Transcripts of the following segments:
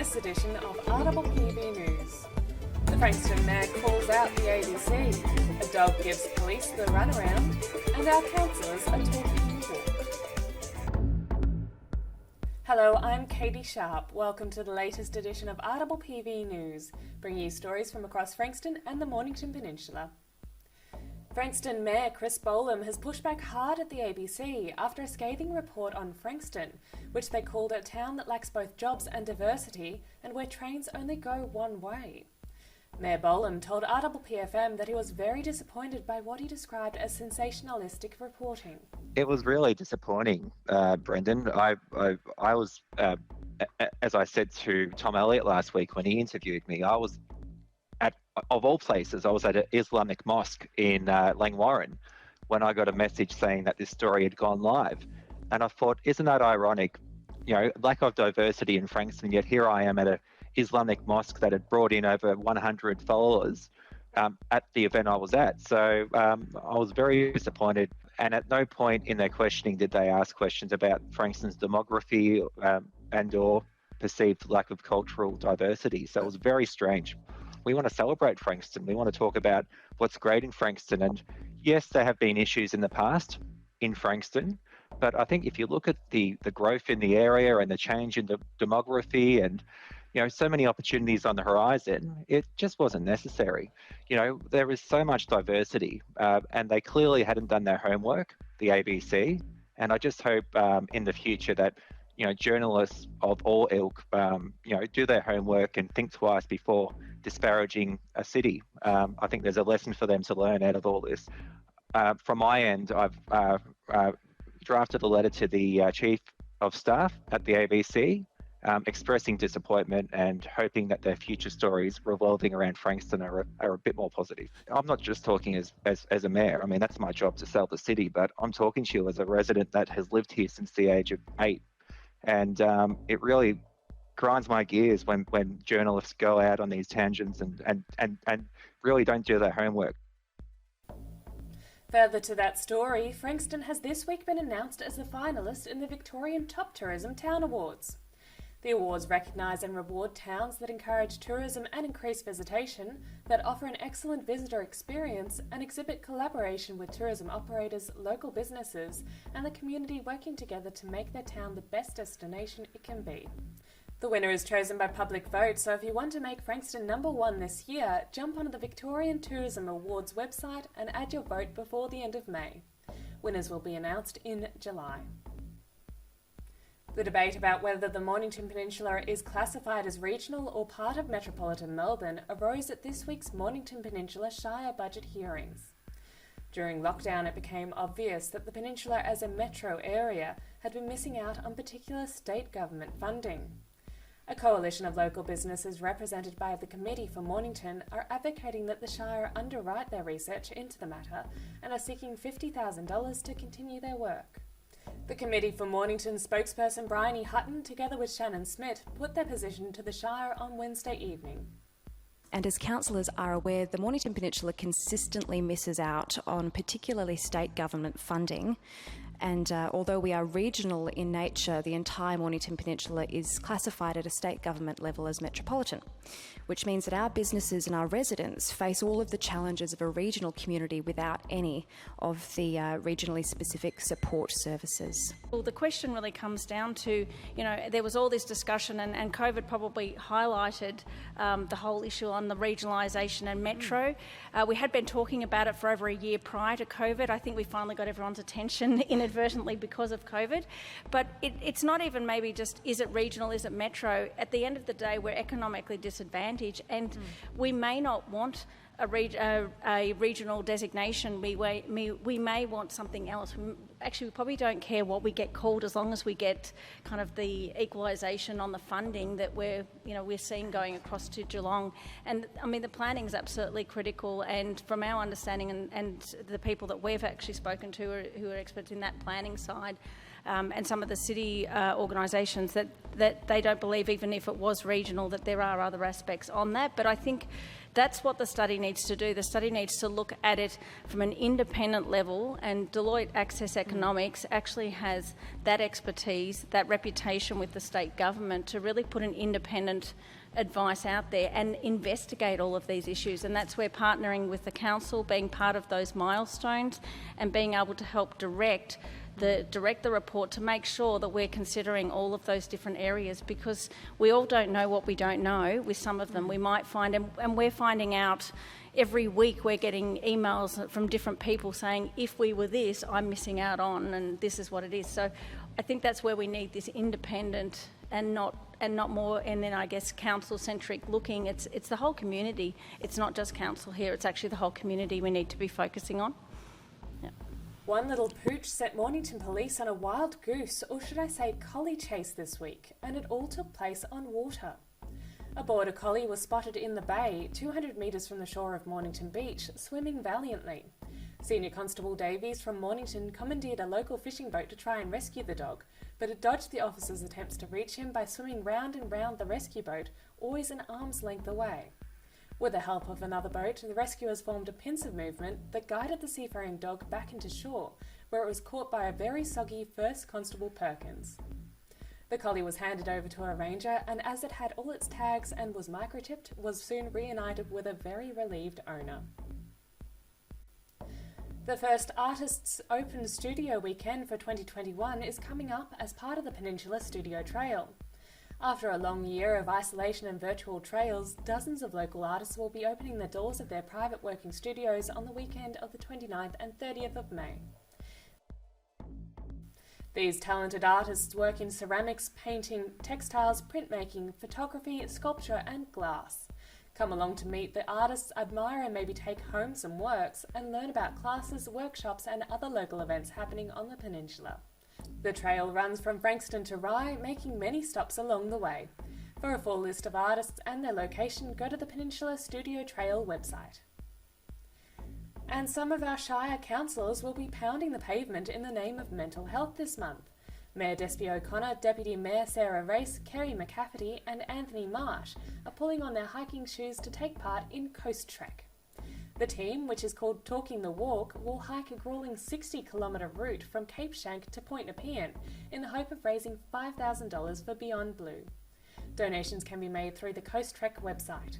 this edition of RPPV News. The Frankston Mayor calls out the ABC, a dog gives police the runaround, and our councillors are talking walk. Hello, I'm Catie Sharp. Welcome to the latest edition of RPPV News, bringing you stories from across Frankston and the Mornington Peninsula. Frankston Mayor Chris Bolham has pushed back hard at the ABC after a scathing report on Frankston, which they called a town that lacks both jobs and diversity and where trains only go one way. Mayor Bolham told RPPFM that he was very disappointed by what he described as sensationalistic reporting. It was really disappointing, Brendan. I was, as I said to Tom Elliott last week when he interviewed me, I was of all places, I was at an Islamic mosque in Langwarrin when I got a message saying that this story had gone live. And I thought, isn't that ironic? You know, lack of diversity in Frankston, yet here I am at an Islamic mosque that had brought in over 100 followers at the event I was at. So I was very disappointed. And at no point in their questioning did they ask questions about Frankston's demography and or perceived lack of cultural diversity. So it was very strange. We want to celebrate Frankston. We want to talk about what's great in Frankston. And yes, there have been issues in the past in Frankston, but I think if you look at the growth in the area and the change in the demography and, you know, so many opportunities on the horizon, it just wasn't necessary. You know, there is so much diversity and they clearly hadn't done their homework, the ABC. And I just hope in the future that, you know, journalists of all ilk, you know, do their homework and think twice before disparaging a city. I think there's a lesson for them to learn out of all this. From my end, I've drafted a letter to the Chief of Staff at the ABC, expressing disappointment and hoping that their future stories revolving around Frankston are a bit more positive. I'm not just talking as a mayor. I mean, that's my job to sell the city, but I'm talking to you as a resident that has lived here since the age of 8. And it really grinds my gears when journalists go out on these tangents and really don't do their homework. Further to that story, Frankston has this week been announced as the finalist in the Victorian Top Tourism Town Awards. The awards recognise and reward towns that encourage tourism and increase visitation, that offer an excellent visitor experience and exhibit collaboration with tourism operators, local businesses and the community working together to make their town the best destination it can be. The winner is chosen by public vote, so if you want to make Frankston #1 this year, jump onto the Victorian Tourism Awards website and add your vote before the end of May. Winners will be announced in July. The debate about whether the Mornington Peninsula is classified as regional or part of metropolitan Melbourne arose at this week's Mornington Peninsula Shire budget hearings. During lockdown, it became obvious that the peninsula as a metro area had been missing out on particular state government funding. A coalition of local businesses represented by the Committee for Mornington are advocating that the Shire underwrite their research into the matter and are seeking $50,000 to continue their work. The Committee for Mornington spokesperson Bryony Hutton, together with Shannon Smith, put their position to the Shire on Wednesday evening. And as councillors are aware, the Mornington Peninsula consistently misses out on particularly state government funding. And although we are regional in nature, the entire Mornington Peninsula is classified at a state government level as metropolitan, which means that our businesses and our residents face all of the challenges of a regional community without any of the regionally specific support services. Well, the question really comes down to, you know, there was all this discussion and COVID probably highlighted the whole issue on the regionalisation and metro. We had been talking about it for over a year prior to COVID. I think we finally got everyone's attention inadvertently because of COVID. But it's not even maybe just, is it regional, is it metro? At the end of the day, we're economically disadvantaged and we may not want a regional designation. We may want something else. Actually, we probably don't care what we get called as long as we get kind of the equalisation on the funding that we're seeing going across to Geelong. And I mean, the planning is absolutely critical. And from our understanding and the people that we've actually spoken to who are experts in that planning side, and some of the city organisations that they don't believe, even if it was regional, that there are other aspects on that. But I think that's what the study needs to do. The study needs to look at it from an independent level, and Deloitte Access Economics actually has that expertise, that reputation with the state government to really put an independent advice out there and investigate all of these issues. And that's where partnering with the council, being part of those milestones and being able to help direct the report to make sure that we're considering all of those different areas, because we all don't know what we don't know. With some of them we might find, and we're finding out every week. We're getting emails from different people saying, if we were this, I'm missing out on, and this is what it is. So I think that's where we need this independent and not more, and then I guess council-centric looking. It's the whole community. It's not just council here, it's actually the whole community we need to be focusing on. Yeah. One little pooch set Mornington Police on a wild goose, or should I say collie chase this week, and it all took place on water. A border collie was spotted in the bay, 200 metres from the shore of Mornington Beach, swimming valiantly. Senior Constable Davies from Mornington commandeered a local fishing boat to try and rescue the dog, but it dodged the officers' attempts to reach him by swimming round and round the rescue boat, always an arm's length away. With the help of another boat, the rescuers formed a pincer movement that guided the seafaring dog back into shore, where it was caught by a very soggy First Constable Perkins. The collie was handed over to a ranger, and as it had all its tags and was microchipped, was soon reunited with a very relieved owner. The first Artists Open Studio Weekend for 2021 is coming up as part of the Peninsula Studio Trail. After a long year of isolation and virtual trails, dozens of local artists will be opening the doors of their private working studios on the weekend of the 29th and 30th of May. These talented artists work in ceramics, painting, textiles, printmaking, photography, sculpture and glass. Come along to meet the artists, admire and maybe take home some works, and learn about classes, workshops and other local events happening on the peninsula. The trail runs from Frankston to Rye, making many stops along the way. For a full list of artists and their location, go to the Peninsula Studio Trail website. And some of our Shire councillors will be pounding the pavement in the name of mental health this month. Mayor Despy O'Connor, Deputy Mayor Sarah Race, Kerry McCafferty and Anthony Marsh are pulling on their hiking shoes to take part in Coast Trek. The team, which is called Talking the Walk, will hike a grueling 60-kilometre route from Cape Shank to Point Nepean in the hope of raising $5,000 for Beyond Blue. Donations can be made through the Coast Trek website.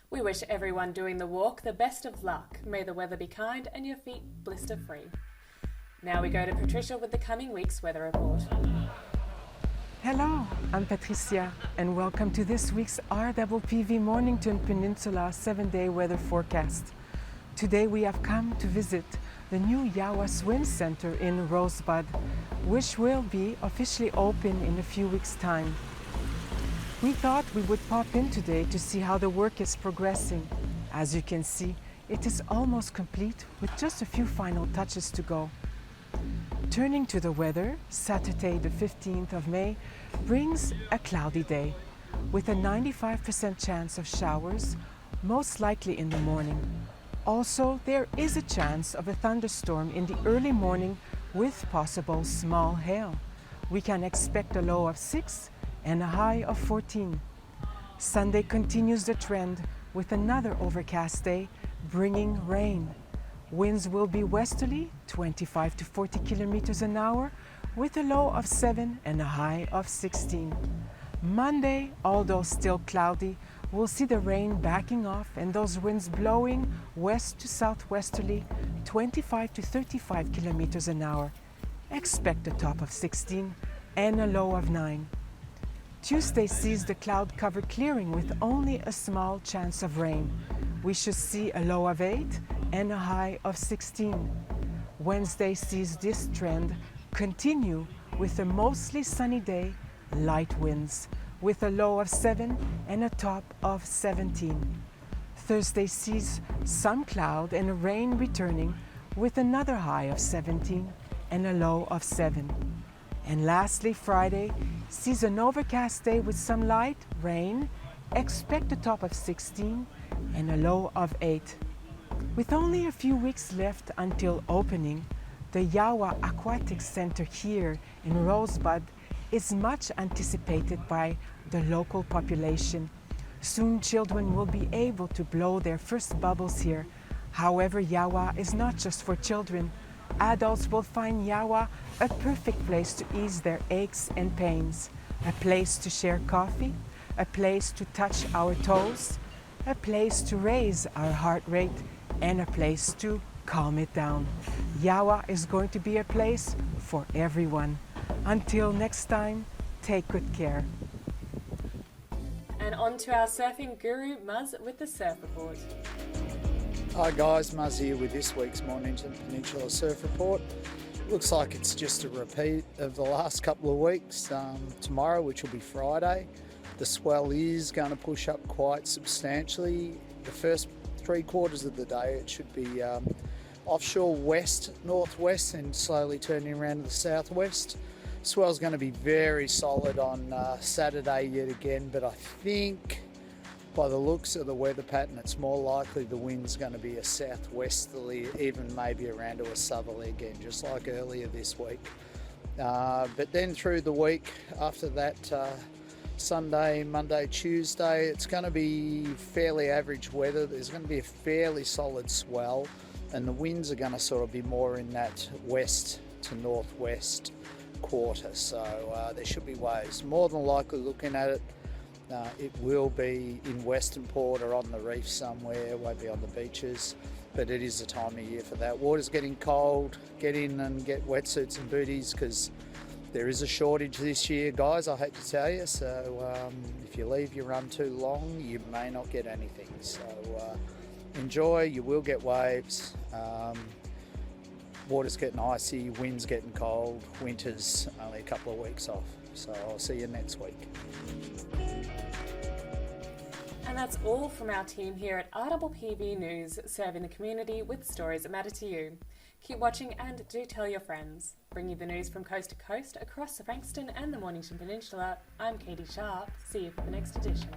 We wish everyone doing the walk the best of luck. May the weather be kind and your feet blister-free. Now we go to Patricia with the coming week's weather report. Hello, I'm Patricia, and welcome to this week's RPPV Mornington Peninsula 7-day weather forecast. Today we have come to visit the new Yawa Swim Center in Rosebud, which will be officially open in a few weeks' time. We thought we would pop in today to see how the work is progressing. As you can see, it is almost complete with just a few final touches to go. Turning to the weather, Saturday the 15th of May brings a cloudy day with a 95% chance of showers, most likely in the morning. Also, there is a chance of a thunderstorm in the early morning with possible small hail. We can expect a low of 6 and a high of 14. Sunday continues the trend with another overcast day bringing rain. Winds will be westerly, 25 to 40 kilometers an hour, with a low of 7 and a high of 16. Monday, although still cloudy, we'll see the rain backing off and those winds blowing west to southwesterly, 25 to 35 kilometers an hour. Expect a top of 16 and a low of 9. Tuesday sees the cloud cover clearing with only a small chance of rain. We should see a low of 8 and a high of 16. Wednesday sees this trend continue with a mostly sunny day, light winds, with a low of 7 and a top of 17. Thursday sees some cloud and rain returning with another high of 17 and a low of 7. And lastly, Friday sees an overcast day with some light rain, expect a top of 16 and a low of 8. With only a few weeks left until opening, The Yawa Aquatic Center here in Rosebud is much anticipated by the local population. Soon children will be able to blow their first bubbles here. However, Yawa is not just for children. Adults will find Yawa a perfect place to ease their aches and pains, a place to share coffee, a place to touch our toes, a place to raise our heart rate, and a place to calm it down. Yawa is going to be a place for everyone. Until next time, take good care. And on to our surfing guru, Muzz, with the Surf Report. Hi guys, Muzz here with this week's Mornington Peninsula Surf Report. Looks like it's just a repeat of the last couple of weeks. Tomorrow, which will be Friday, the swell is going to push up quite substantially. The first 3/4 of the day it should be offshore west, northwest, and slowly turning around to the southwest. Swell's going to be very solid on Saturday yet again, but I think by the looks of the weather pattern, it's more likely the wind's going to be a southwesterly, even maybe around to a southerly again, just like earlier this week. But then through the week, after that, Sunday, Monday, Tuesday, it's going to be fairly average weather. There's going to be a fairly solid swell, and the winds are going to sort of be more in that west to northwest quarter. So there should be waves. More than likely, looking at it, it will be in Western Port or on the reef somewhere. It won't be on the beaches, but it is the time of year for that. Water's getting cold. Get in and get wetsuits and booties, because there is a shortage this year, guys, I hate to tell you. So if you leave your run too long, you may not get anything. So enjoy. You will get waves. Water's getting icy, wind's getting cold, winter's only a couple of weeks off. So I'll see you next week. And that's all from our team here at RPPV News, serving the community with stories that matter to you. Keep watching and do tell your friends. Bring you the news from coast to coast across Frankston and the Mornington Peninsula. I'm Catie Sharp. See you for the next edition.